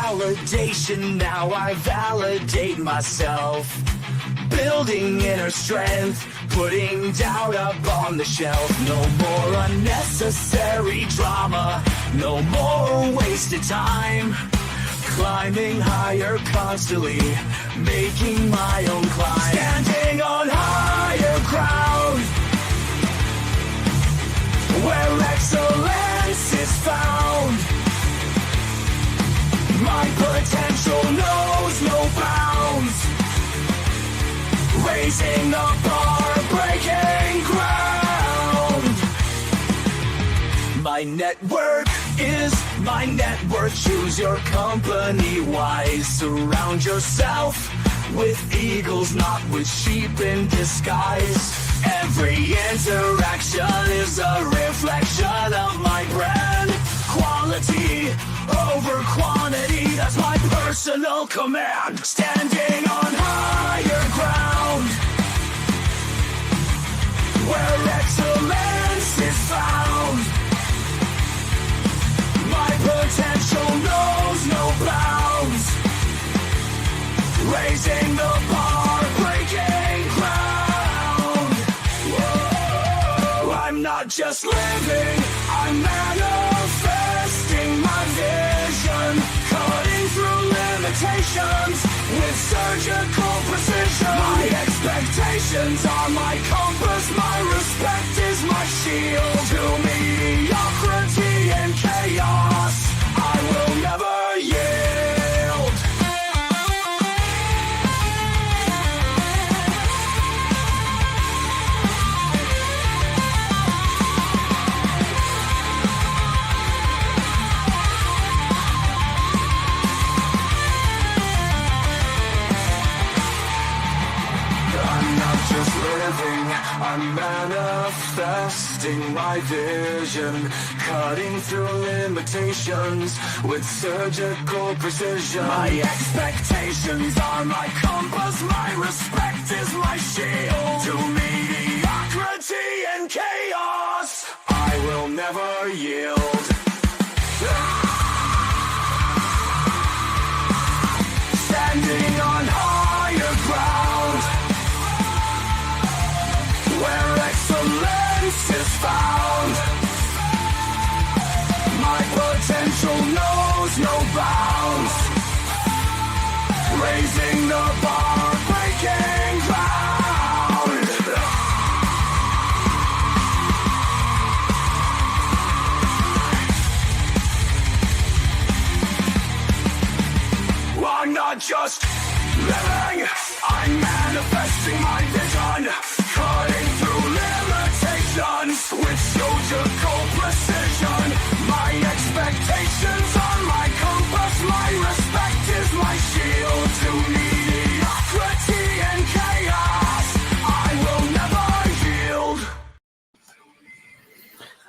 validation, now I validate myself. Building inner strength, putting doubt up on the shelf. No more unnecessary drama, no more wasted time. Climbing higher constantly, making my own climb. Standing on higher ground, where excellence is found. My potential knows no bounds. Raising the bar, breaking ground. My network is my net worth. Choose your company wise. Surround yourself with eagles, not with sheep in disguise. Every interaction is a reflection of my brand. Quality over quantity, that's my personal command. Standing on higher ground, where excellence is found. My potential knows no bounds. Raising the bar, breaking ground. Whoa. I'm not just living, I'm manifesting my vision. Cutting through limitations with surgical precision. My expectations are my compass, my respect is my shield. To mediocrity and chaos, I will never yield. I'm manifesting my vision, cutting through limitations with surgical precision. My expectations are my compass, my respect is my shield. To mediocrity and chaos, I will never yield. Standing on higher ground, where excellence is found. My potential knows no bounds. Raising the bar, breaking ground. I'm not just living, I'm manifesting my vision. Cutting through limitations with surgical precision. My expectations are my compass, my respect is my shield. To mediocrity and chaos, I will never yield.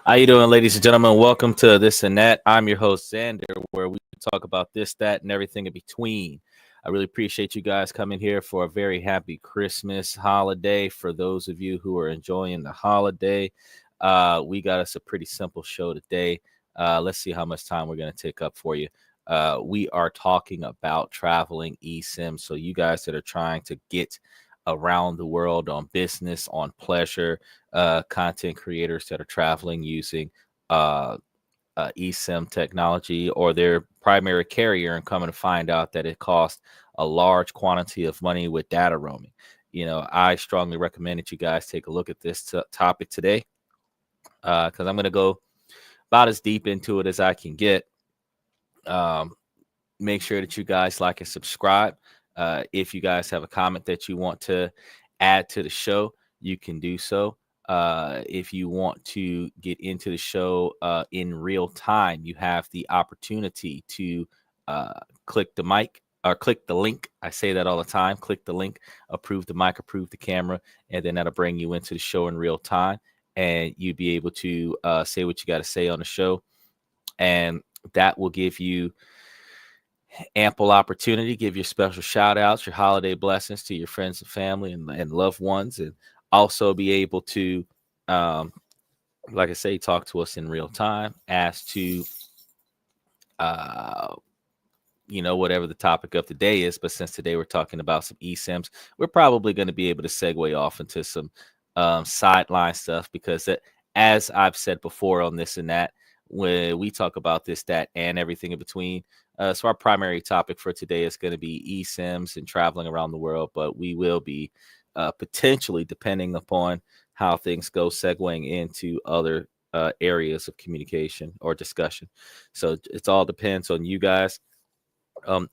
How you doing, ladies and gentlemen? Welcome to This and That. I'm your host, Xander, where we talk about this, that, and everything in between. I really appreciate you guys coming here for a very happy Christmas holiday. For those of you who are enjoying the holiday, we got us a pretty simple show today. Let's see how much time we're going to take up for you. We are talking about traveling eSIMs. So you guys that are trying to get around the world on business, on pleasure, content creators that are traveling using eSIM technology or their primary carrier and coming to find out that it costs a large quantity of money with data roaming. You know, I strongly recommend that you guys take a look at this topic today because I'm going to go about as deep into it as I can get. Make sure that you guys like and subscribe. If you guys have a comment that you want to add to the show, you can do so. If you want to get into the show in real time, you have the opportunity to click the mic or click the link. I say that all the time. Click the link, approve the mic, approve the camera, and then that'll bring you into the show in real time. And you'll be able to say what you got to say on the show. And that will give you ample opportunity, give your special shout outs, your holiday blessings to your friends and family and loved ones, and also be able to, like I say, talk to us in real time as to whatever the topic of the day is. But since today we're talking about some eSIMs, we're probably going to be able to segue off into some sideline stuff, because as I've said before on this and that, when we talk about this, that, and everything in between. So our primary topic for today is going to be eSIMs and traveling around the world, but we will be potentially, depending upon how things go, segueing into other areas of communication or discussion. So it all depends on you guys.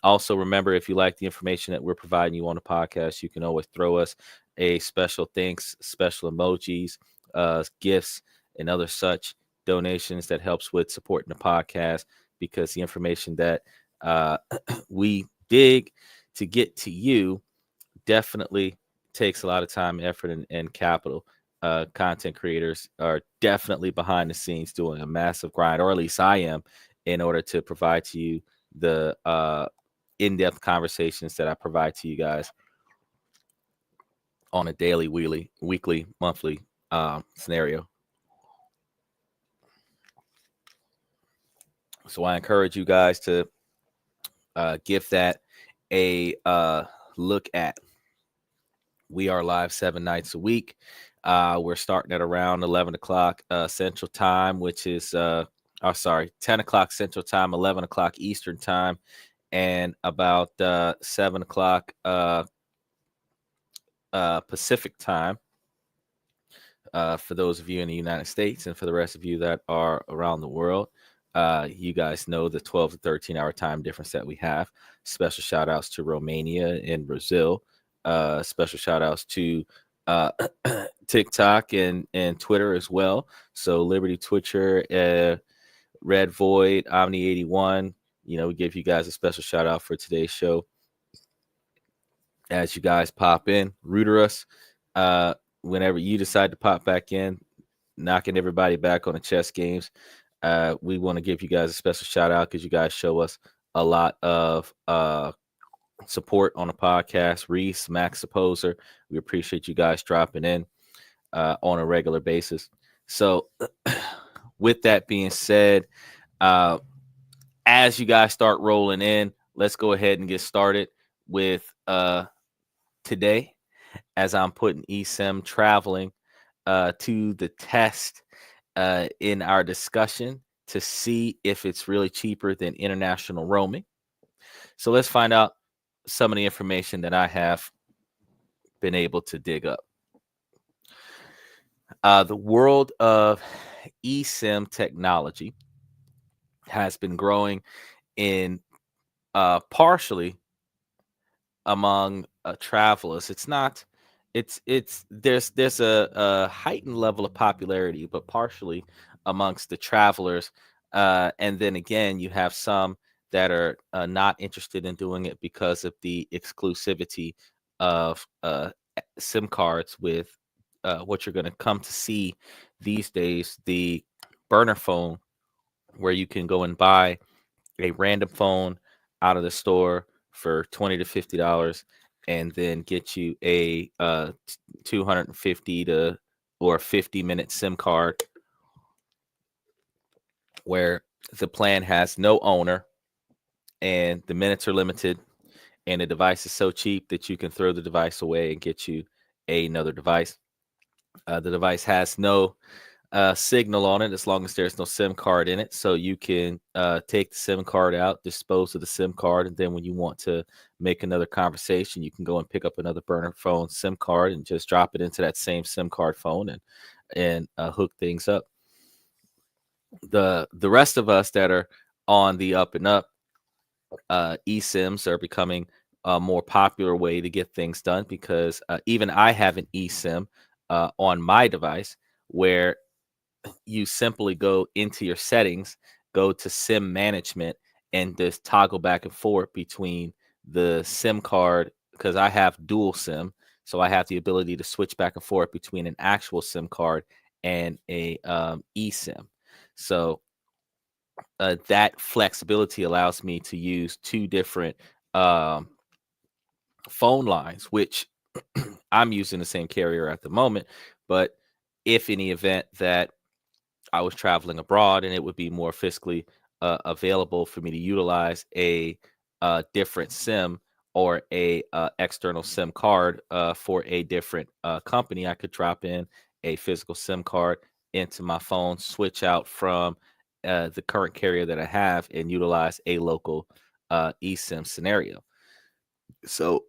Also, remember, if you like the information that we're providing you on the podcast, you can always throw us a special thanks, special emojis, gifts, and other such donations that helps with supporting the podcast, because the information that we dig to get to you definitely takes a lot of time, effort, and capital. Content creators are definitely behind the scenes doing a massive grind, or at least I am, in order to provide to you the in-depth conversations that I provide to you guys on a daily, weekly, monthly scenario. So I encourage you guys to give that a look at. We are live 7 nights a week. We're starting at around 11 o'clock Central Time, which is 10 o'clock Central Time, 11 o'clock Eastern Time, and about 7 o'clock Pacific Time for those of you in the United States, and for the rest of you that are around the world. You guys know the 12 to 13 hour time difference that we have. Special shout outs to Romania and Brazil. Special shout outs to TikTok and Twitter as well. So Liberty Twitcher, Red Void, Omni 81. We give you guys a special shout out for today's show. As you guys pop in, rooter us. Whenever you decide to pop back in, knocking everybody back on the chess games. We want to give you guys a special shout out, because you guys show us a lot of support on the podcast. Reese, Max Supposer, we appreciate you guys dropping in on a regular basis. So with that being said, as you guys start rolling in, let's go ahead and get started with today, as I'm putting eSIM traveling to the test in our discussion to see if it's really cheaper than international roaming. So let's find out some of the information that I have been able to dig up. The world of eSIM technology has been growing in partially among travelers. There's a heightened level of popularity, but partially amongst the travelers. And then again, you have some that are not interested in doing it because of the exclusivity of SIM cards with what you're going to come to see these days, the burner phone, where you can go and buy a random phone out of the store for $20 to $50, and then get you a 250 to or 50-minute SIM card, where the plan has no owner and the minutes are limited, and the device is so cheap that you can throw the device away and get you another device. The device has no signal on it as long as there's no SIM card in it. So you can take the SIM card out, dispose of the SIM card, and then when you want to make another conversation, you can go and pick up another burner phone SIM card and just drop it into that same SIM card phone and hook things up. The rest of us that are on the up and up, eSIMs are becoming a more popular way to get things done, because even I have an eSIM on my device, where you simply go into your settings, go to SIM management, and just toggle back and forth between the SIM card, because I have dual SIM. So I have the ability to switch back and forth between an actual SIM card and a eSIM. So that flexibility allows me to use two different phone lines, which I'm using the same carrier at the moment. But if in the event that I was traveling abroad and it would be more fiscally available for me to utilize a different SIM or a external SIM card for a different company. I could drop in a physical SIM card into my phone, switch out from the current carrier that I have, and utilize a local eSIM scenario. So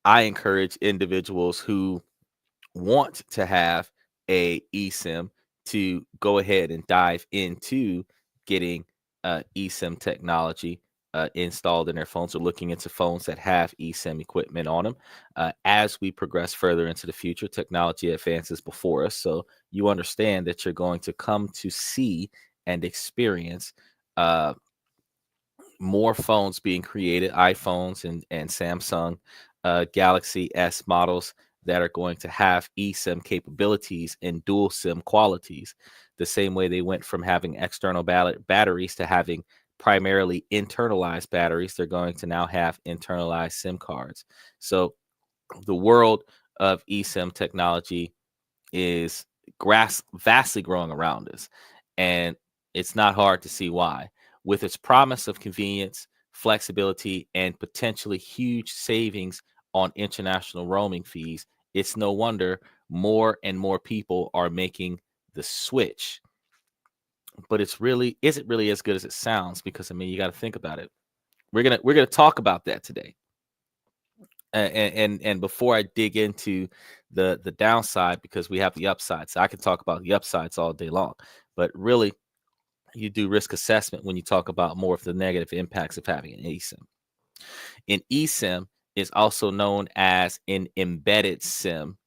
I encourage individuals who want to have a eSIM to go ahead and dive into getting eSIM technology installed in their phones, or looking into phones that have eSIM equipment on them. As we progress further into the future, technology advances before us. So you understand that you're going to come to see and experience uh, more phones being created, iPhones and Samsung Galaxy S models that are going to have eSIM capabilities and dual SIM qualities. The same way they went from having external batteries to having primarily internalized batteries, they're going to now have internalized SIM cards. So the world of eSIM technology is vastly growing around us. And it's not hard to see why. With its promise of convenience, flexibility, and potentially huge savings on international roaming fees, it's no wonder more and more people are making the switch. But is it really as good as it sounds? Because I mean, you got to think about it. We're gonna talk about that today. And before I dig into the downside, because we have the upside, so I can talk about the upsides all day long. But really, you do risk assessment when you talk about more of the negative impacts of having an eSIM. An eSIM is also known as an embedded SIM,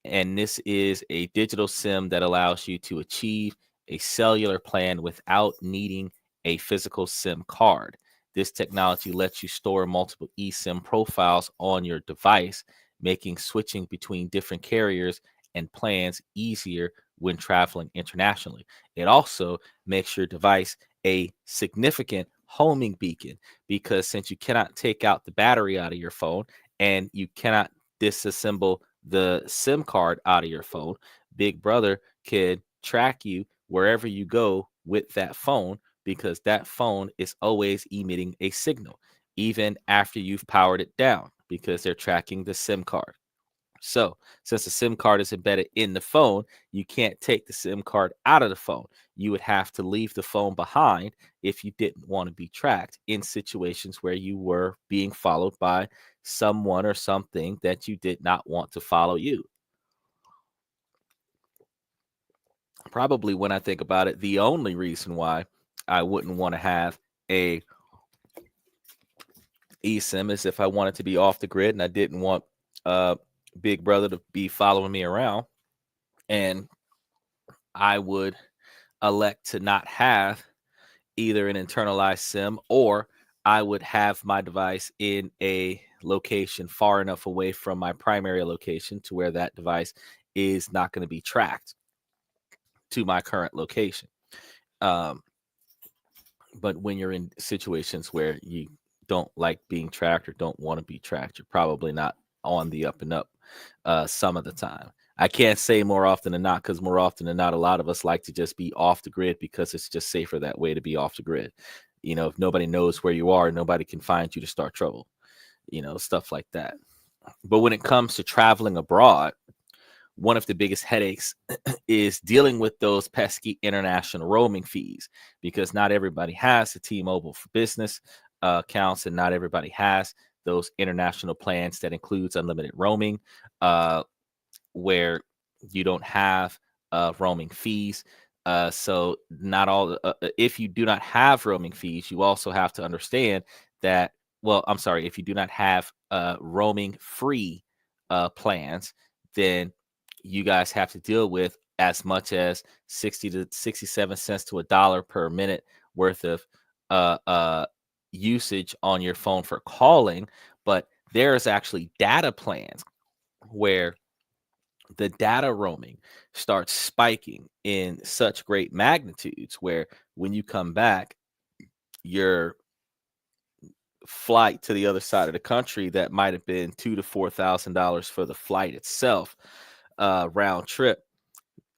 and this is a digital SIM that allows you to achieve a cellular plan without needing a physical SIM card. This technology lets you store multiple eSIM profiles on your device, making switching between different carriers and plans easier when traveling internationally. It also makes your device a significant homing beacon, because since you cannot take out the battery out of your phone and you cannot disassemble the SIM card out of your phone, Big Brother could track you wherever you go with that phone, because that phone is always emitting a signal, even after you've powered it down, because they're tracking the SIM card. So, since the SIM card is embedded in the phone, you can't take the SIM card out of the phone. You would have to leave the phone behind if you didn't want to be tracked in situations where you were being followed by someone or something that you did not want to follow you. Probably, when I think about it, the only reason why I wouldn't want to have a eSIM is if I wanted to be off the grid and I didn't want uh Big Brother to be following me around, and I would elect to not have either an internalized SIM, or I would have my device in a location far enough away from my primary location to where that device is not going to be tracked to my current location. Um, but when you're in situations where you don't like being tracked or don't want to be tracked, you're probably not on the up and up some of the time. I can't say more often than not, because more often than not, a lot of us like to just be off the grid because it's just safer that way to be off the grid. You know, if nobody knows where you are, nobody can find you to start trouble, you know, stuff like that. But when it comes to traveling abroad, one of the biggest headaches is dealing with those pesky international roaming fees, because not everybody has a T-Mobile for business accounts, and not everybody has those international plans that includes unlimited roaming, where you don't have roaming fees. So not all, if you do not have roaming fees, you also have to understand that, well, I'm sorry, if you do not have roaming free plans, then you guys have to deal with as much as 60 to 67 cents to $1 per minute worth of uh, uh, usage on your phone for calling. But there's actually data plans where the data roaming starts spiking in such great magnitudes, where when you come back, your flight to the other side of the country that might have been $2,000 to $4,000 for the flight itself, round trip,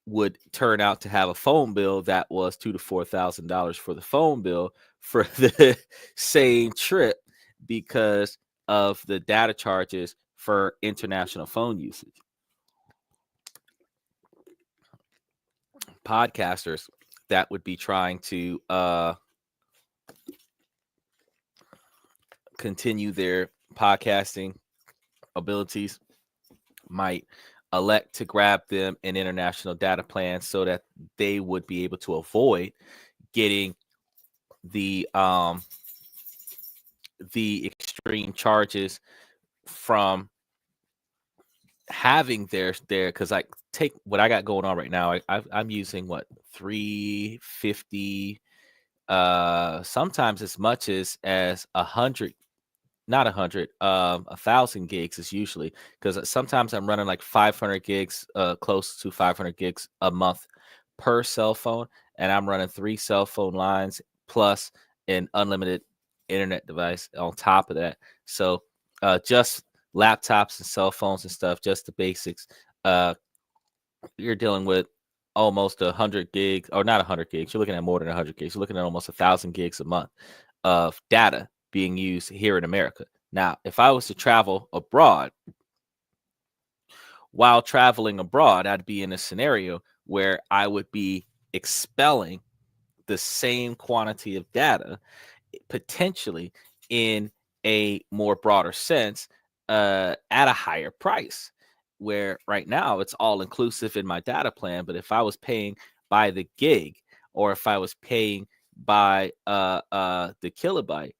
would turn out to have a phone bill that was $2,000 to $4,000 for the phone bill for the same trip, because of the data charges for international phone usage. Podcasters that would be trying to continue their podcasting abilities might elect to grab them an international data plan so that they would be able to avoid getting the extreme charges from having their because I take what I got going on right now. I'm using what 350, sometimes as much as 100, not 100, 1,000 gigs is usually, because sometimes I'm running like 500 gigs, close to 500 gigs a month per cell phone, and I'm running 3 cell phone lines plus an unlimited internet device on top of that. So just laptops and cell phones and stuff, just the basics. Uh, you're dealing with almost 100 gigs, or not 100 gigs. You're looking at more than 100 gigs. You're looking at almost 1,000 gigs a month of data being used here in America. Now, if I was to travel abroad, while traveling abroad, I'd be in a scenario where I would be expelling the same quantity of data, potentially in a more broader sense, at a higher price. Where right now it's all inclusive in my data plan, but if I was paying by the gig, or if I was paying by the kilobyte,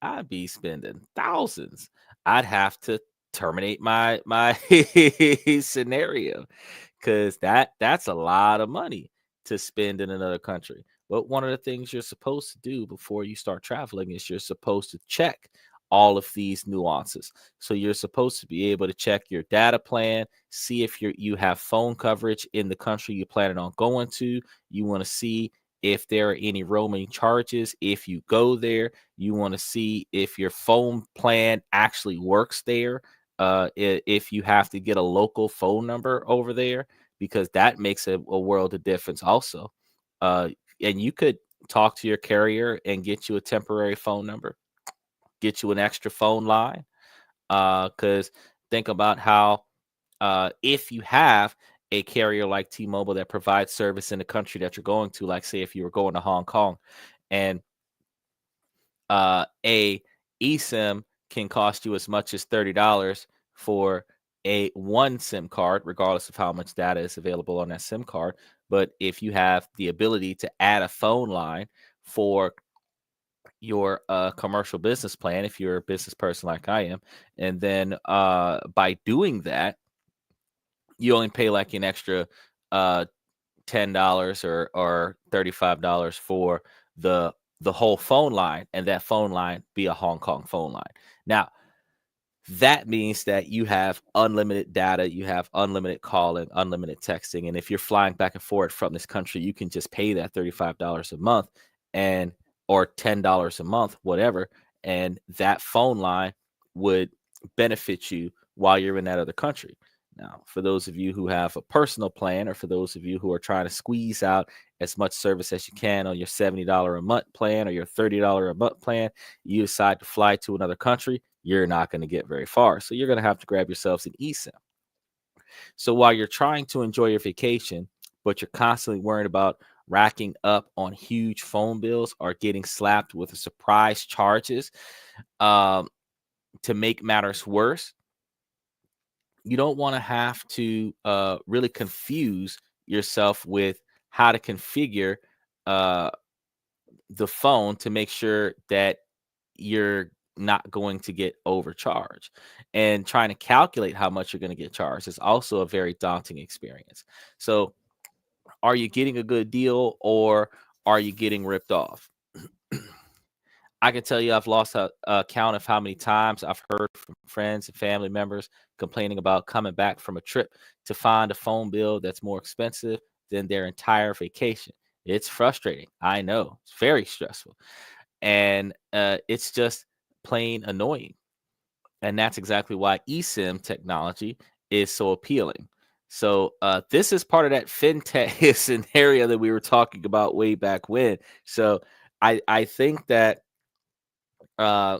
I'd be spending thousands. I'd have to terminate my scenario, because that's a lot of money to spend in another country. But one of the things you're supposed to do before you start traveling is you're supposed to check all of these nuances. So you're supposed to be able to check your data plan, see if you have phone coverage in the country you're planning on going to. You want to see if there are any roaming charges if you go there. You want to see if your phone plan actually works there. If you have to get a local phone number over there, because that makes a world of difference also. Uh, and you could talk to your carrier and get you a temporary phone number, get you an extra phone line. Because think about how, if you have a carrier like T-Mobile that provides service in the country that you're going to, like say if you were going to Hong Kong, and a eSIM can cost you as much as $30 for a one SIM card, regardless of how much data is available on that SIM card. But if you have the ability to add a phone line for your commercial business plan, if you're a business person like I am, and then by doing that, you only pay like an extra uh, $10 or $35 for the whole phone line, and that phone line be a Hong Kong phone line. Now, that means that you have unlimited data, you have unlimited calling, unlimited texting, and if you're flying back and forth from this country, you can just pay that $35 a month, and or $10 a month, whatever, and that phone line would benefit you while you're in that other country. Now, for those of you who have a personal plan, or for those of you who are trying to squeeze out as much service as you can on your $70 a month plan or your $30 a month plan, you decide to fly to another country, you're not going to get very far. So you're going to have to grab yourselves an eSIM. So while you're trying to enjoy your vacation, but you're constantly worried about racking up on huge phone bills or getting slapped with a surprise charges, um, to make matters worse, you don't want to have to really confuse yourself with how to configure uh, the phone to make sure that you're not going to get overcharged. And trying to calculate how much you're going to get charged is also a very daunting experience. So, are you getting a good deal, or are you getting ripped off? I can tell you I've lost a count of how many times I've heard from friends and family members complaining about coming back from a trip to find a phone bill that's more expensive than their entire vacation. It's frustrating. I know. It's very stressful. And it's just plain annoying. And that's exactly why eSIM technology is so appealing. So this is part of that fintech scenario that we were talking about way back when. So I think that uh,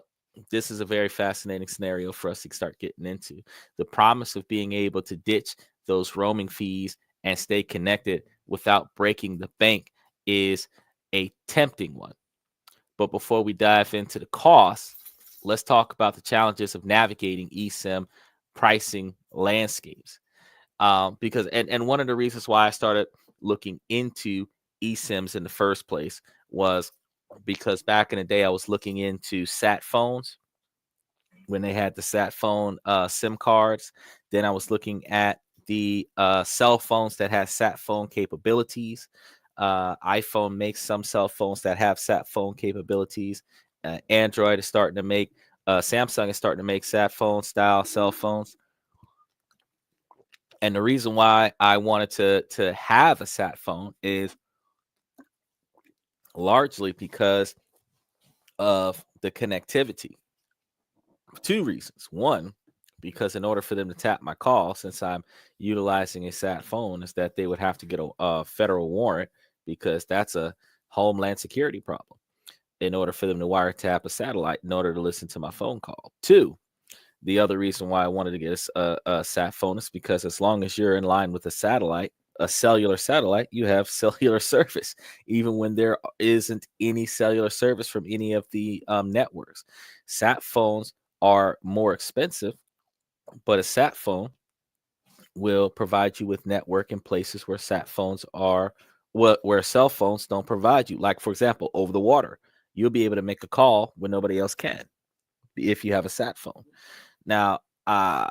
this is a very fascinating scenario for us to start getting into. The promise of being able to ditch those roaming fees and stay connected without breaking the bank is a tempting one. But before we dive into the costs, let's talk about the challenges of navigating eSIM pricing landscapes. Because and one of the reasons why I started looking into eSIMs in the first place was because back in the day I was looking into sat phones when they had the sat phone SIM cards. Then I was looking at the cell phones that had sat phone capabilities. iPhone makes some cell phones that have sat phone capabilities. Android is starting to make, Samsung is starting to make sat phone style cell phones. And the reason why I wanted to have a sat phone is largely because of the connectivity. Two reasons. One, because in order for them to tap my call, since I'm utilizing a sat phone, is that they would have to get a federal warrant, because that's a homeland security problem in order for them to wiretap a satellite in order to listen to my phone call. Two, the other reason why I wanted to get a sat phone is because as long as you're in line with a satellite, a cellular satellite, you have cellular service, even when there isn't any cellular service from any of the networks. Sat phones are more expensive, but a sat phone will provide you with network in places where sat phones are, where cell phones don't provide you. Like, for example, over the water, you'll be able to make a call when nobody else can if you have a sat phone. Now, I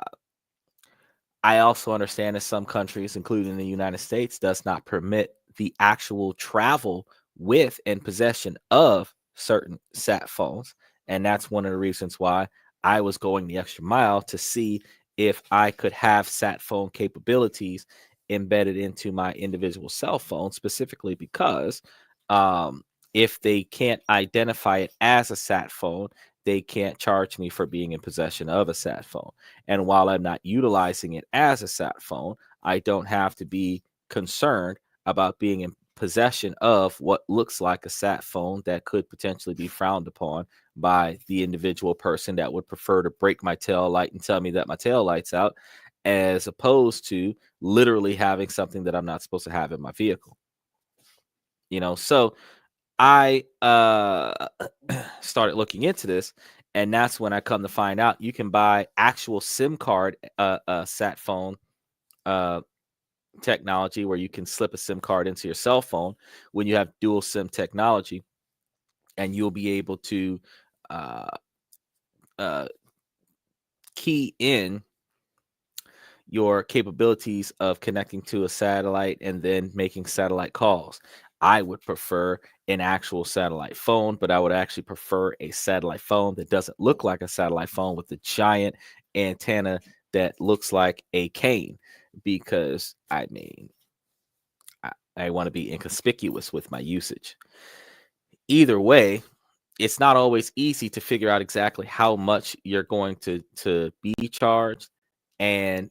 also understand that some countries, including the United States, does not permit the actual travel with and possession of certain sat phones. And that's one of the reasons why I was going the extra mile to see if I could have sat phone capabilities embedded into my individual cell phone, specifically because if they can't identify it as a sat phone, they can't charge me for being in possession of a sat phone. And while I'm not utilizing it as a sat phone, I don't have to be concerned about being in possession of what looks like a sat phone that could potentially be frowned upon by the individual person that would prefer to break my tail light and tell me that my tail light's out, as opposed to literally having something that I'm not supposed to have in my vehicle. So I started looking into this, and that's when I come to find out you can buy actual SIM card sat phone technology, where you can slip a SIM card into your cell phone when you have dual SIM technology, and you'll be able to uh, uh, key in your capabilities of connecting to a satellite and then making satellite calls. I would prefer an actual satellite phone, but I would actually prefer a satellite phone that doesn't look like a satellite phone with a giant antenna that looks like a cane, because I want to be inconspicuous with my usage. Either way, it's not always easy to figure out exactly how much you're going to be charged, and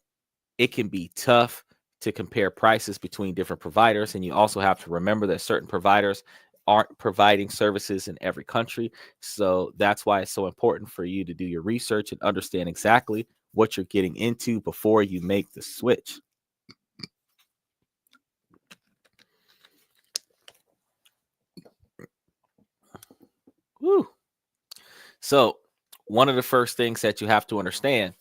it can be tough to compare prices between different providers. And you also have to remember that certain providers aren't providing services in every country. So that's why it's so important for you to do your research and understand exactly what you're getting into before you make the switch. Woo. So one of the first things that you have to understand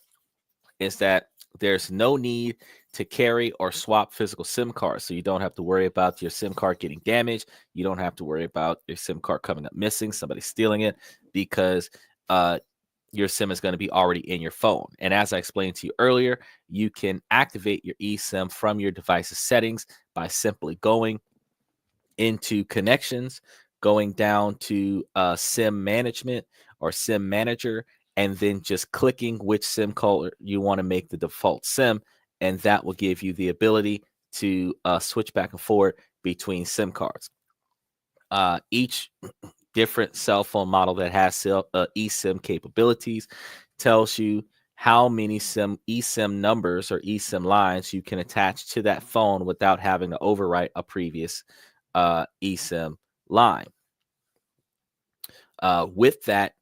is that there's no need to carry or swap physical SIM cards. So you don't have to worry about your SIM card getting damaged. You don't have to worry about your SIM card coming up missing, somebody stealing it, because your SIM is going to be already in your phone. And as I explained to you earlier, you can activate your eSIM from your device's settings by simply going into connections, going down to SIM management or SIM manager, and then just clicking which SIM card you want to make the default SIM. And that will give you the ability to switch back and forth between SIM cards. Each different cell phone model that has eSIM capabilities tells you how many eSIM numbers or eSIM lines you can attach to that phone without having to overwrite a previous eSIM line. With that,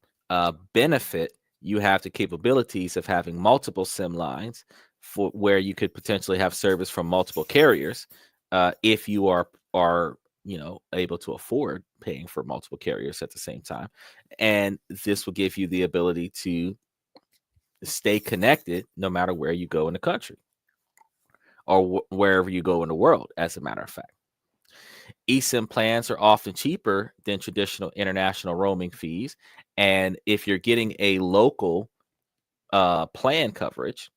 benefit, you have the capabilities of having multiple SIM lines for where you could potentially have service from multiple carriers, if you are able to afford paying for multiple carriers at the same time. And this will give you the ability to stay connected no matter where you go in the country, or wherever you go in the world, as a matter of fact. eSIM plans are often cheaper than traditional international roaming fees. And if you're getting a local plan coverage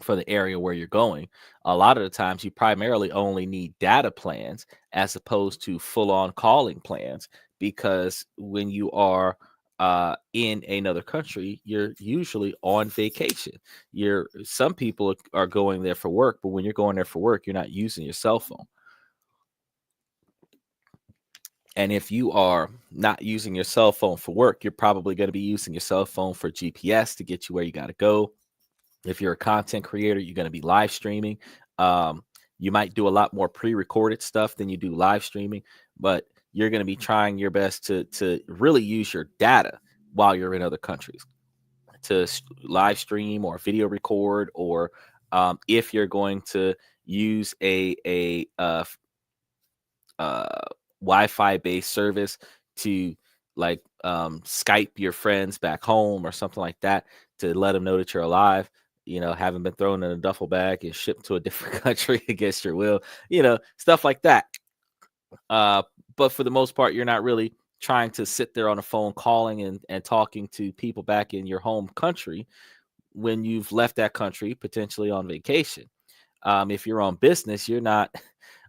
for the area where you're going, a lot of the times you primarily only need data plans as opposed to full on calling plans, because when you are in another country, you're usually on vacation. Some people are going there for work, but when you're going there for work, you're not using your cell phone. And if you are not using your cell phone for work, you're probably going to be using your cell phone for GPS to get you where you got to go. If you're a content creator, you're going to be live streaming. Um, you might do a lot more pre-recorded stuff than you do live streaming, but you're going to be trying your best to really use your data while you're in other countries to live stream or video record, or if you're going to use a Wi-Fi based service to, like, Skype your friends back home or something like that, to let them know that you're alive, haven't been thrown in a duffel bag and shipped to a different country against your will, stuff like that. Uh, but for the most part, you're not really trying to sit there on a phone calling and talking to people back in your home country when you've left that country potentially on vacation. If you're on business, you're not,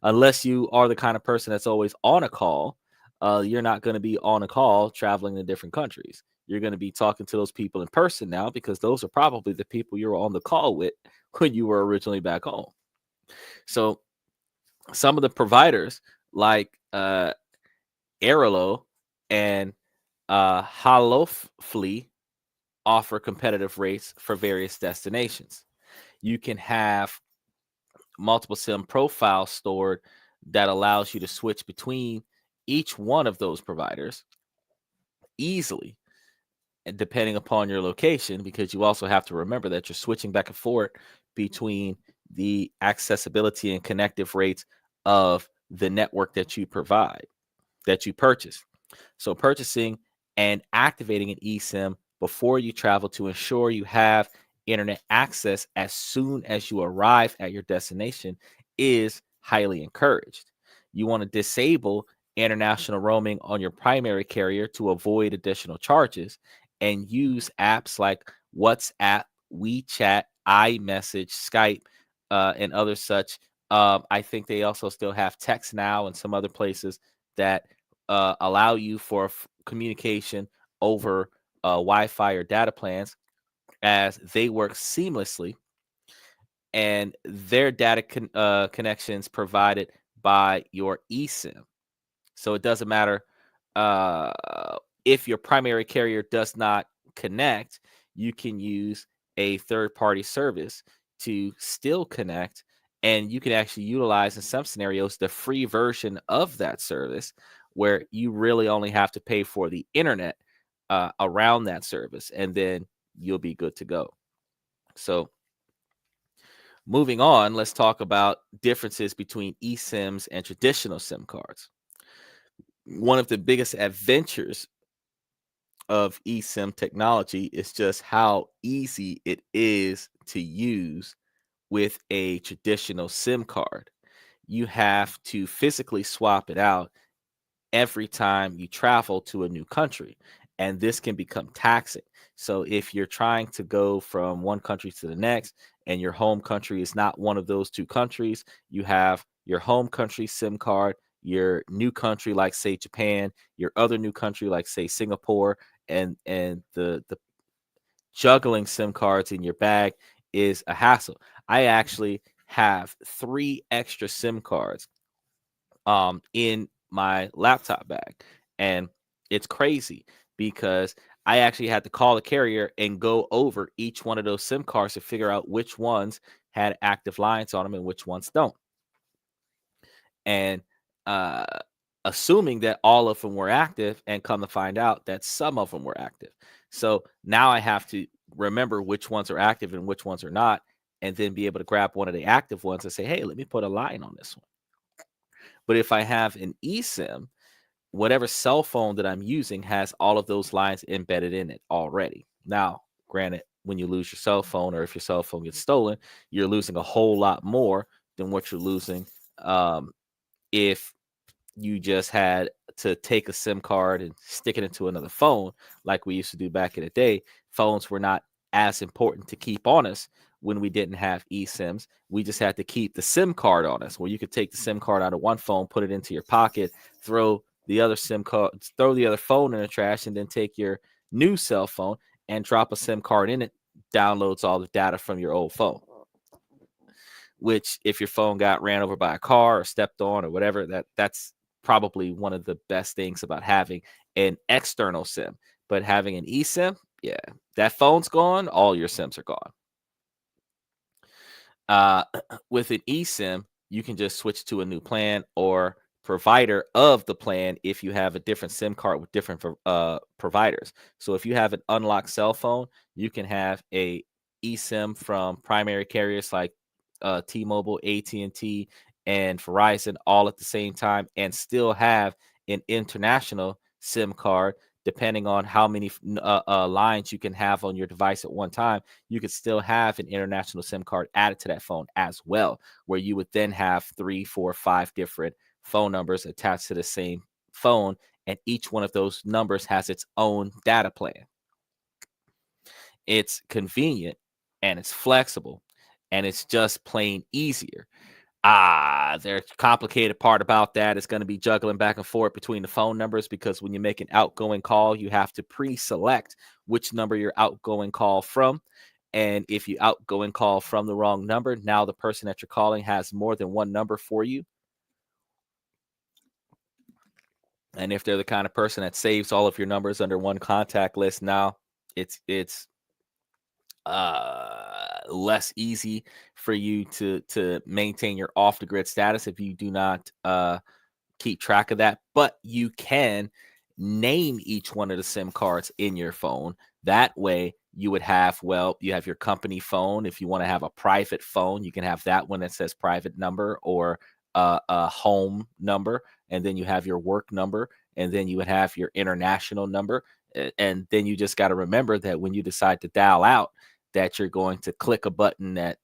unless you are the kind of person that's always on a call, you're not going to be on a call traveling to different countries. You're going to be talking to those people in person now, because those are probably the people you were on the call with when you were originally back home. So some of the providers, like Airalo and Halofly, offer competitive rates for various destinations. You can have multiple SIM profiles stored that allows you to switch between each one of those providers easily, and depending upon your location, because you also have to remember that you're switching back and forth between the accessibility and connective rates of the network that you purchase. So purchasing and activating an eSIM before you travel to ensure you have internet access as soon as you arrive at your destination is highly encouraged. You want to disable international roaming on your primary carrier to avoid additional charges, and use apps like WhatsApp, WeChat, iMessage, Skype, and other such. I think they also still have Text Now and some other places that allow you for communication over Wi-Fi or data plans, as they work seamlessly, and their data connections provided by your eSIM. So it doesn't matter uh, if your primary carrier does not connect, you can use a third-party service to still connect, and you can actually utilize, in some scenarios, the free version of that service, where you really only have to pay for the internet around that service, and then you'll be good to go. So moving on, let's talk about differences between eSIMs and traditional SIM cards. One of the biggest adventures of eSIM technology is just how easy it is to use with a traditional SIM card. You have to physically swap it out every time you travel to a new country, and this can become taxing. So if you're trying to go from one country to the next, and your home country is not one of those two countries, you have your home country SIM card, your new country like, say, Japan, your other new country like, say, Singapore, and the juggling SIM cards in your bag is a hassle. I actually have 3 extra SIM cards in my laptop bag, and it's crazy because I actually had to call the carrier and go over each one of those SIM cards to figure out which ones had active lines on them and which ones don't. And uh assuming that all of them were active, and come to find out that some of them were active. So now I have to remember which ones are active and which ones are not, and then be able to grab one of the active ones and say, hey, let me put a line on this one. But if I have an eSIM, whatever cell phone that I'm using has all of those lines embedded in it already. Now, granted, when you lose your cell phone, or if your cell phone gets stolen, you're losing a whole lot more than what you're losing if you just had to take a SIM card and stick it into another phone like we used to do back in the day. Phones were not as important to keep on us when we didn't have eSIMs. We just had to keep the SIM card on us, where you could take the SIM card out of one phone, put it into your pocket, throw the other SIM card, throw the other phone in the trash, and then take your new cell phone and drop a SIM card in it, downloads all the data from your old phone. Which, if your phone got ran over by a car or stepped on or whatever, that's probably one of the best things about having an external SIM. But having an eSIM, yeah, that phone's gone, all your SIMs are gone. With an eSIM, you can just switch to a new plan or provider of the plan if you have a different SIM card with different providers. So if you have an unlocked cell phone, you can have a eSIM from primary carriers like T-Mobile, AT&T, and Verizon all at the same time, and still have an international SIM card. Depending on how many lines you can have on your device at one time, you could still have an international SIM card added to that phone as well, where you would then have 3, 4, 5 different phone numbers attached to the same phone, and each one of those numbers has its own data plan. It's convenient, and it's flexible, and it's just plain easier. The complicated part about that is going to be juggling back and forth between the phone numbers, because when you make an outgoing call, you have to pre-select which number your outgoing call from. And if you outgoing call from the wrong number, now the person that you're calling has more than one number for you. And if they're the kind of person that saves all of your numbers under one contact list, now it's less easy for you to maintain your off the grid status if you do not keep track of that. But you can name each one of the SIM cards in your phone. That way you would have, you have your company phone. If you want to have a private phone, you can have that one that says private number, or a home number, and then you have your work number, and then you would have your international number. And then you just got to remember that when you decide to dial out, that you're going to click a button that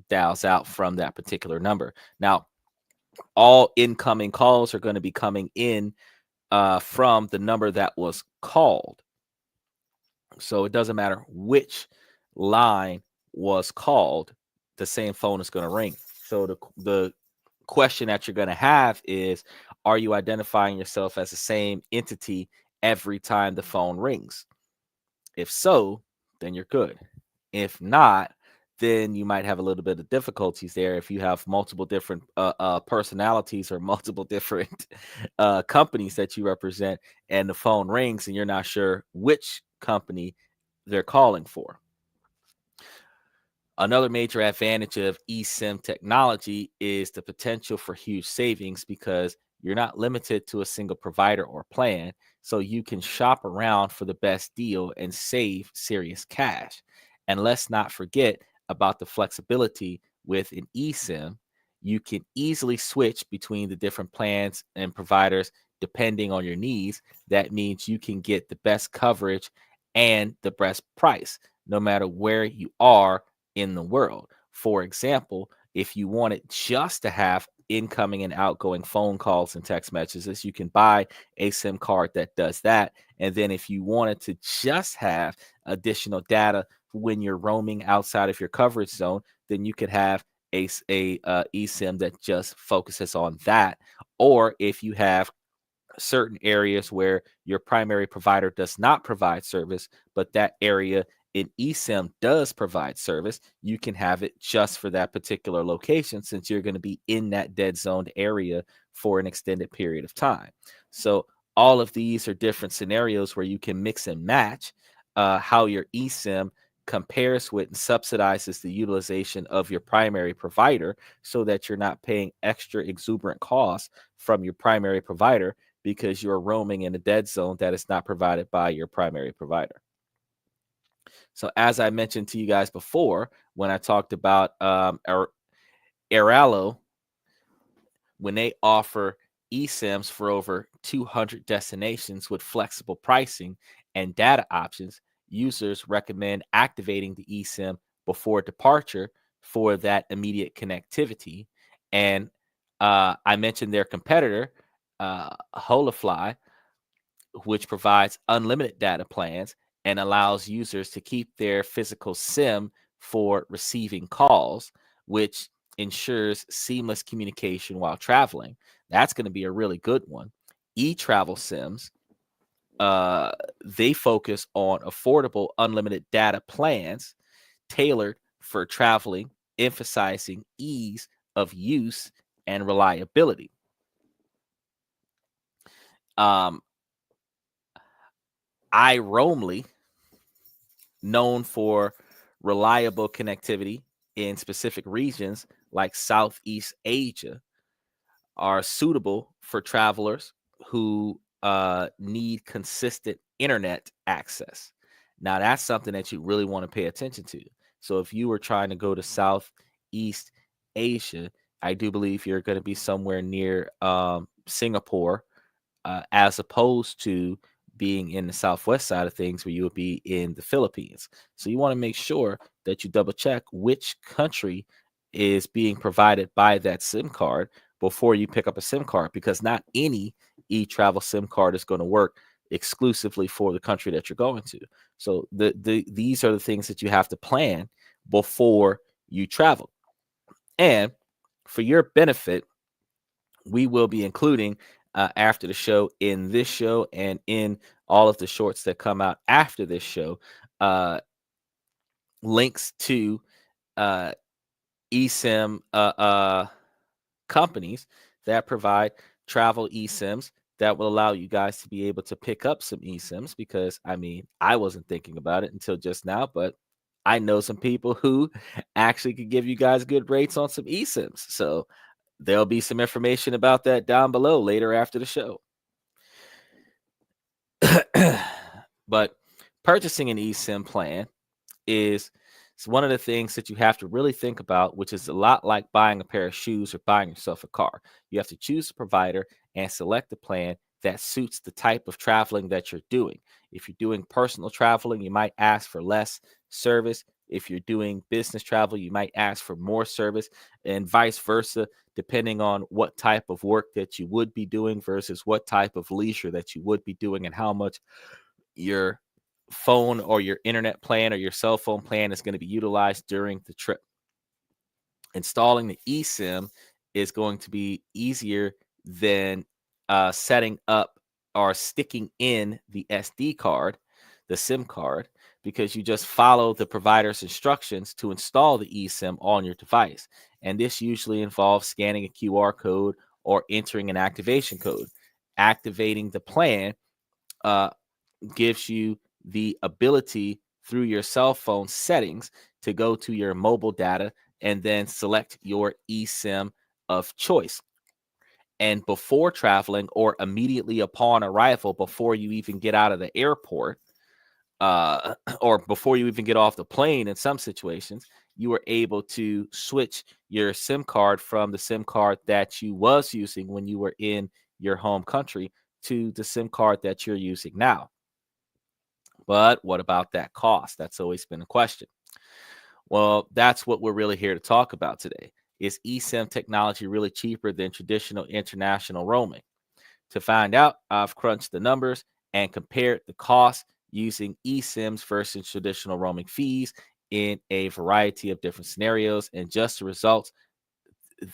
dials out from that particular number. Now, all incoming calls are going to be coming in from the number that was called. So it doesn't matter which line was called, the same phone is going to ring. So the question that you're going to have is, are you identifying yourself as the same entity every time the phone rings? If so, then you're good. If not, then you might have a little bit of difficulties there if you have multiple different personalities or multiple different companies that you represent, and the phone rings and you're not sure which company they're calling for. Another major advantage of eSIM technology is the potential for huge savings, because you're not limited to a single provider or plan, so you can shop around for the best deal and save serious cash. And let's not forget about the flexibility with an eSIM. You can easily switch between the different plans and providers depending on your needs. That means you can get the best coverage and the best price no matter where you are in the world. For example, if you wanted just to have incoming and outgoing phone calls and text messages, you can buy a SIM card that does that. And then if you wanted to just have additional data when you're roaming outside of your coverage zone, then you could have a eSIM that just focuses on that. Or if you have certain areas where your primary provider does not provide service, but that area in eSIM does provide service, you can have it just for that particular location, since you're going to be in that dead zoned area for an extended period of time. So all of these are different scenarios where you can mix and match how your eSIM compares with and subsidizes the utilization of your primary provider so that you're not paying extra exuberant costs from your primary provider because you're roaming in a dead zone that is not provided by your primary provider. So as I mentioned to you guys before, when I talked about Airalo, when they offer eSIMs for over 200 destinations with flexible pricing and data options, users recommend activating the eSIM before departure for that immediate connectivity. And I mentioned their competitor, Holafly, which provides unlimited data plans and allows users to keep their physical SIM for receiving calls, which ensures seamless communication while traveling. That's going to be a really good one. E-travel SIMs, they focus on affordable unlimited data plans tailored for traveling, emphasizing ease of use and reliability. iRoamly, known for reliable connectivity in specific regions like Southeast Asia, are suitable for travelers who need consistent internet access. Now, that's something that you really want to pay attention to. So, if you were trying to go to Southeast Asia, I do believe you're going to be somewhere near Singapore, as opposed to being in the southwest side of things where you would be in the Philippines. So you want to make sure that you double check which country is being provided by that SIM card before you pick up a SIM card, because not any e-travel SIM card is going to work exclusively for the country that you're going to. So these are the things that you have to plan before you travel. And for your benefit, we will be including after the show, in this show, and in all of the shorts that come out after this show, links to eSIM companies that provide travel eSIMs that will allow you guys to be able to pick up some eSIMs, because I mean, I wasn't thinking about it until just now, but I know some people who actually could give you guys good rates on some eSIMs. So there'll be some information about that down below later after the show. But purchasing an eSIM plan is one of the things that you have to really think about, which is a lot like buying a pair of shoes or buying yourself a car. You have to choose a provider and select a plan that suits the type of traveling that you're doing. If you're doing personal traveling, you might ask for less service. If you're doing business travel, you might ask for more service, and vice versa, depending on what type of work that you would be doing versus what type of leisure that you would be doing, and how much your phone or your internet plan or your cell phone plan is going to be utilized during the trip. Installing the eSIM is going to be easier than setting up or sticking in the SD card, the SIM card, because you just follow the provider's instructions to install the eSIM on your device. And this usually involves scanning a QR code or entering an activation code. Activating the plan gives you the ability through your cell phone settings to go to your mobile data and then select your eSIM of choice. And before traveling, or immediately upon arrival, before you even get out of the airport, or before you even get off the plane, in some situations, you are able to switch your SIM card from the SIM card that you was using when you were in your home country to the SIM card that you're using now. But what about that cost? That's always been a question. Well, that's what we're really here to talk about today. Is eSIM technology really cheaper than traditional international roaming? To find out, I've crunched the numbers and compared the cost using eSIMs versus traditional roaming fees in a variety of different scenarios. And just the results,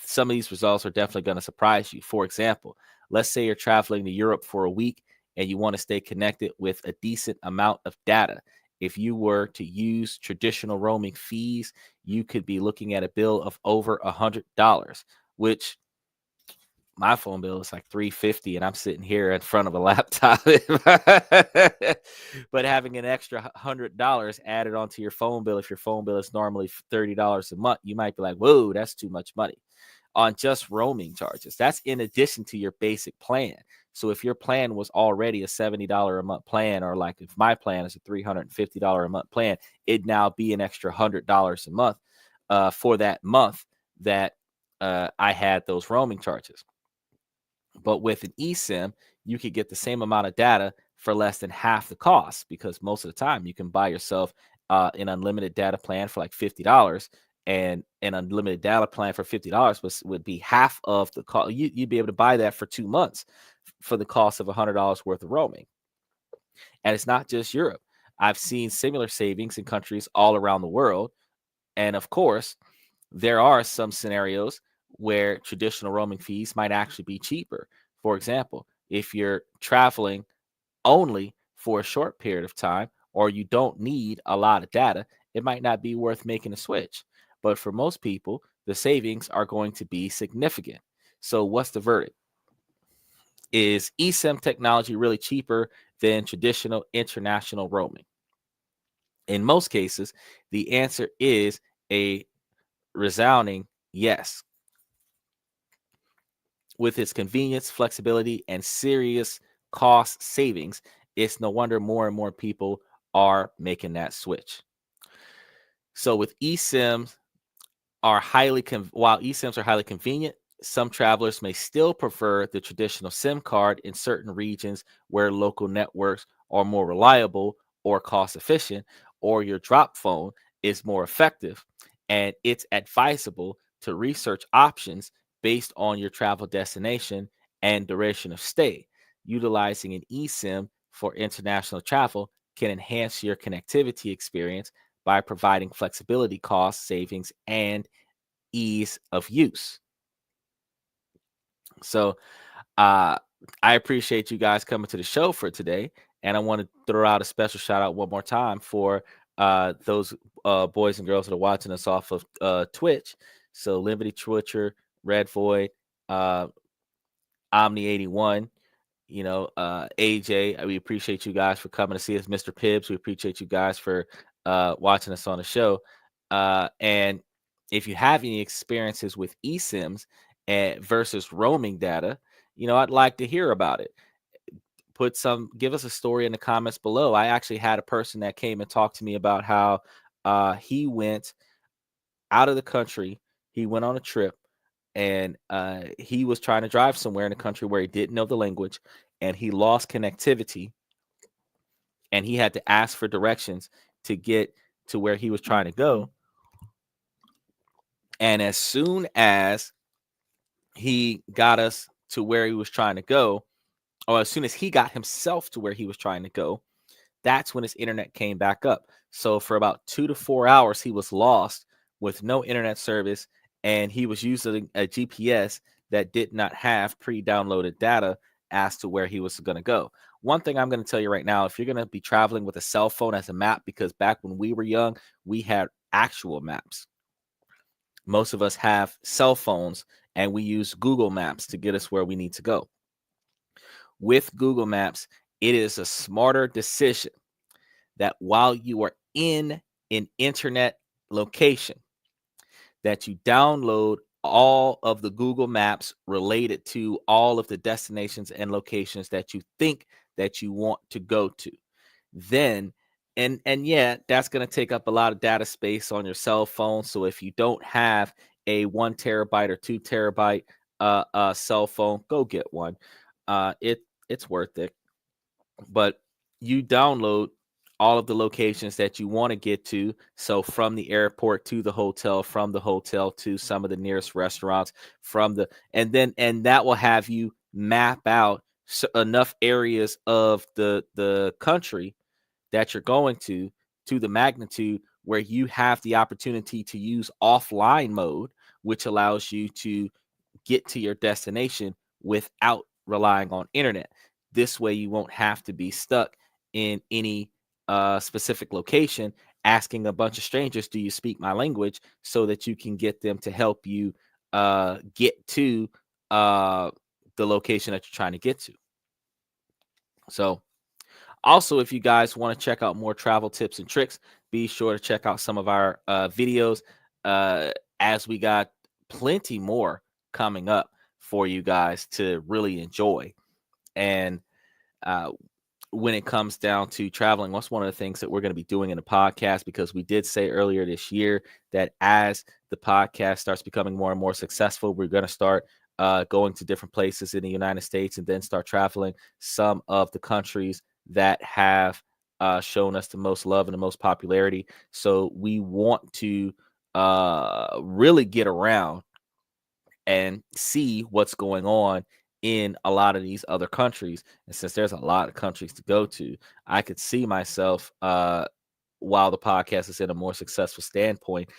some of these results are definitely going to surprise you. For example, let's say you're traveling to Europe for a week and you want to stay connected with a decent amount of data. If you were to use traditional roaming fees, you could be looking at a bill of over $100, which my phone bill is like $350 and I'm sitting here in front of a laptop. But having an extra $100 added onto your phone bill, if your phone bill is normally $30 a month, you might be like, whoa, that's too much money on just roaming charges. That's in addition to your basic plan. So if your plan was already a $70 a month plan, or like if my plan is a $350 a month plan, it'd now be an extra $100 a month for that month that I had those roaming charges. But with an eSIM, you could get the same amount of data for less than half the cost, because most of the time you can buy yourself an unlimited data plan for like $50, and an unlimited data plan for $50 would be half of the cost. You'd be able to buy that for 2 months for the cost of $100 worth of roaming. And it's not just Europe. I've seen similar savings in countries all around the world. And of course, there are some scenarios where traditional roaming fees might actually be cheaper. For example, if you're traveling only for a short period of time, or you don't need a lot of data, it might not be worth making a switch. But for most people, the savings are going to be significant. So what's the verdict? Is eSIM technology really cheaper than traditional international roaming? In most cases, the answer is a resounding yes. With its convenience, flexibility, and serious cost savings, it's no wonder more and more people are making that switch. So with eSIMs while eSIMs are highly convenient, some travelers may still prefer the traditional SIM card in certain regions where local networks are more reliable or cost efficient, or your drop phone is more effective. And it's advisable to research options based on your travel destination and duration of stay. Utilizing an eSIM for international travel can enhance your connectivity experience by providing flexibility, cost savings, and ease of use. So uh, I appreciate you guys coming to the show for today. And I want to throw out a special shout out one more time for those boys and girls that are watching us off of Twitch. So Liberty Twitcher, Red Void, uh, Omni81, AJ, we appreciate you guys for coming to see us. Mr. Pibbs, we appreciate you guys for watching us on the show. And if you have any experiences with eSIMs versus roaming data, I'd like to hear about it. Give us a story in the comments below. I actually had a person that came and talked to me about how he went out of the country. He went on a trip, and he was trying to drive somewhere in the country where he didn't know the language, and he lost connectivity, and he had to ask for directions to get to where he was trying to go. And as soon as he got us to where he was trying to go, or as soon as he got himself to where he was trying to go, that's when his internet came back up. So for about 2 to 4 hours, he was lost with no internet service, and he was using a GPS that did not have pre-downloaded data as to where he was going to go. One thing I'm going to tell you right now, if you're going to be traveling with a cell phone as a map, because back when we were young, we had actual maps. Most of us have cell phones, and we use Google Maps to get us where we need to go. With Google Maps, it is a smarter decision that while you are in an internet location, that you download all of the Google Maps related to all of the destinations and locations that you think that you want to go to. Then, and yeah, that's going to take up a lot of data space on your cell phone. So if you don't have a 1 terabyte or 2 terabyte cell phone, go get one. It's worth it. But you download all of the locations that you want to get to. So from the airport to the hotel, from the hotel to some of the nearest restaurants, and that will have you map out enough areas of the country that you're going to the magnitude where you have the opportunity to use offline mode, which allows you to get to your destination without relying on internet. This way you won't have to be stuck in any specific location asking a bunch of strangers, do you speak my language, so that you can get them to help you get to the location that you're trying to get to. So also, if you guys want to check out more travel tips and tricks, be sure to check out some of our videos, as we got plenty more coming up for you guys to really enjoy. And when it comes down to traveling, what's one of the things that we're going to be doing in the podcast, because we did say earlier this year that as the podcast starts becoming more and more successful, we're going to start going to different places in the United States and then start traveling some of the countries that have shown us the most love and the most popularity. So we want to really get around and see what's going on in a lot of these other countries. And since there's a lot of countries to go to, I could see myself, while the podcast is in a more successful standpoint,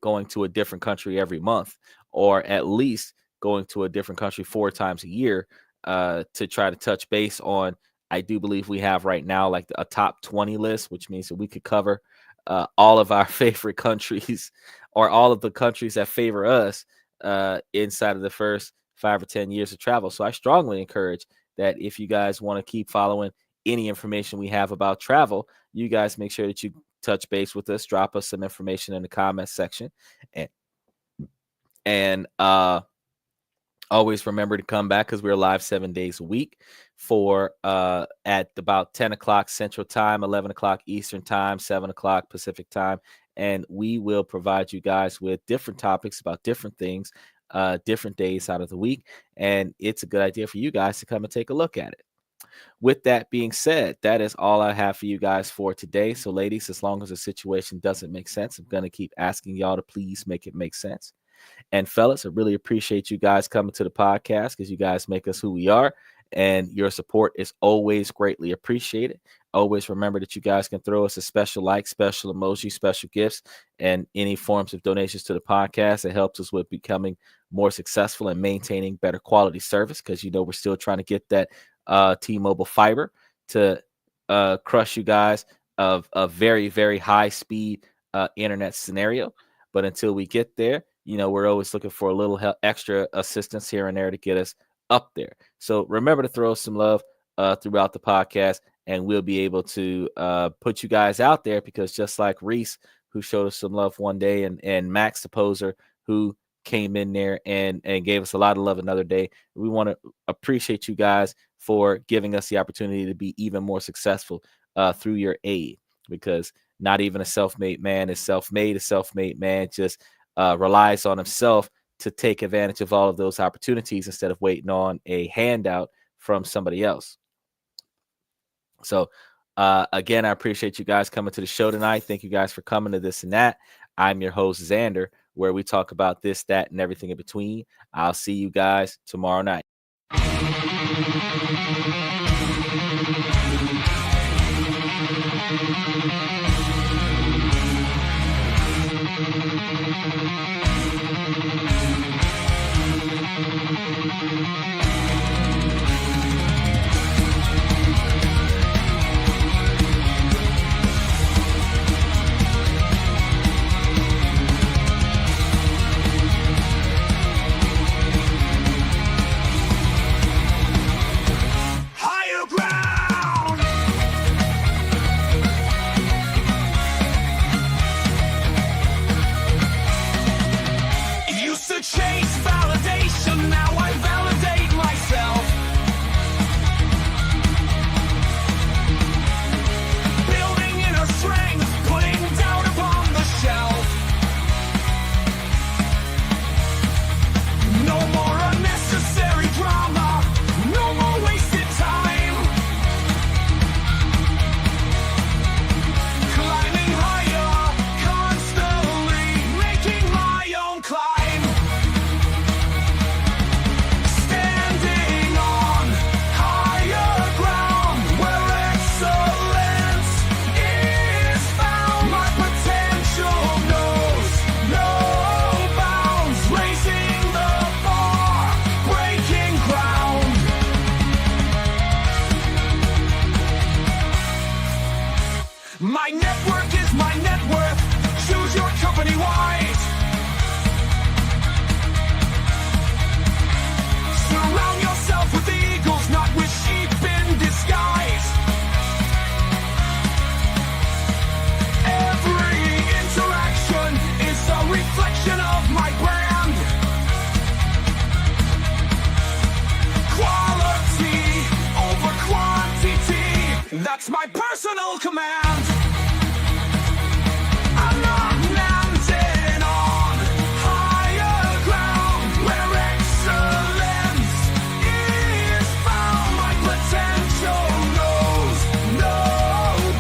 going to a different country every month, or at least going to a different country 4 times a year, to try to touch base on. I do believe we have right now like a top 20 list, which means that we could cover all of our favorite countries, or all of the countries that favor us inside of the first 5 or 10 years of travel. So I strongly encourage that if you guys want to keep following any information we have about travel, you guys make sure that you touch base with us, drop us some information in the comments section, and always remember to come back, because we're live 7 days a week for at about 10 o'clock Central Time, 11 o'clock Eastern Time, 7 o'clock Pacific Time. And we will provide you guys with different topics about different things, different days out of the week. And it's a good idea for you guys to come and take a look at it. With that being said, that is all I have for you guys for today. So ladies, as long as the situation doesn't make sense, I'm going to keep asking y'all to please make it make sense. And fellas, I really appreciate you guys coming to the podcast, because you guys make us who we are, and your support is always greatly appreciated. Always remember that you guys can throw us a special like, special emoji, special gifts, and any forms of donations to the podcast. It helps us with becoming more successful and maintaining better quality service, because we're still trying to get that T-Mobile fiber to crush you guys of a very, very high speed internet scenario. But until we get there, we're always looking for a little extra assistance here and there to get us up there. So remember to throw some love throughout the podcast, and we'll be able to put you guys out there, because just like Reese, who showed us some love one day, and Max the Poser, who came in there and gave us a lot of love another day, we want to appreciate you guys for giving us the opportunity to be even more successful through your aid, because not even a self-made man is self-made. A self-made man just relies on himself to take advantage of all of those opportunities instead of waiting on a handout from somebody else. So again, I appreciate you guys coming to the show tonight. Thank you guys for coming to This and That. I'm your host, Xander, where we talk about this, that, and everything in between. I'll see you guys tomorrow night. Higher ground! Used to chase validation, now I validate myself. That's my personal command. I'm not mounted on higher ground where excellence is found. My potential knows no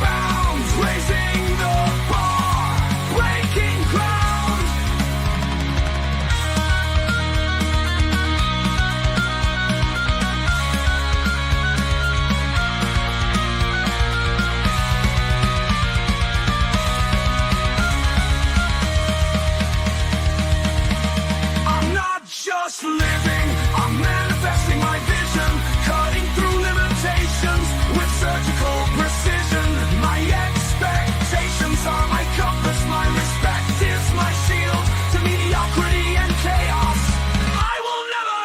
bounds, raising the bar, breaking ground. I'm not just living, I'm manifesting my vision, cutting through limitations with surgical precision. My expectations are my compass, my respect is my shield to mediocrity and chaos. I will never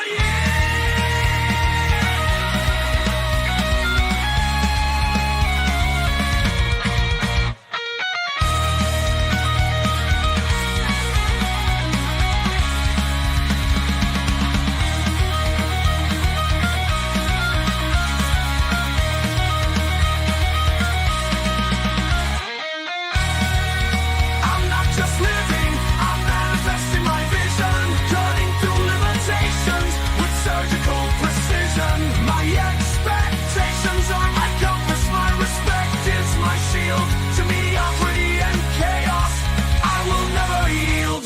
I'm not just living, I'm manifesting my vision, cutting through limitations with surgical precision. My expectations are my compass, my respect is my shield to mediocrity and chaos. I will never yield.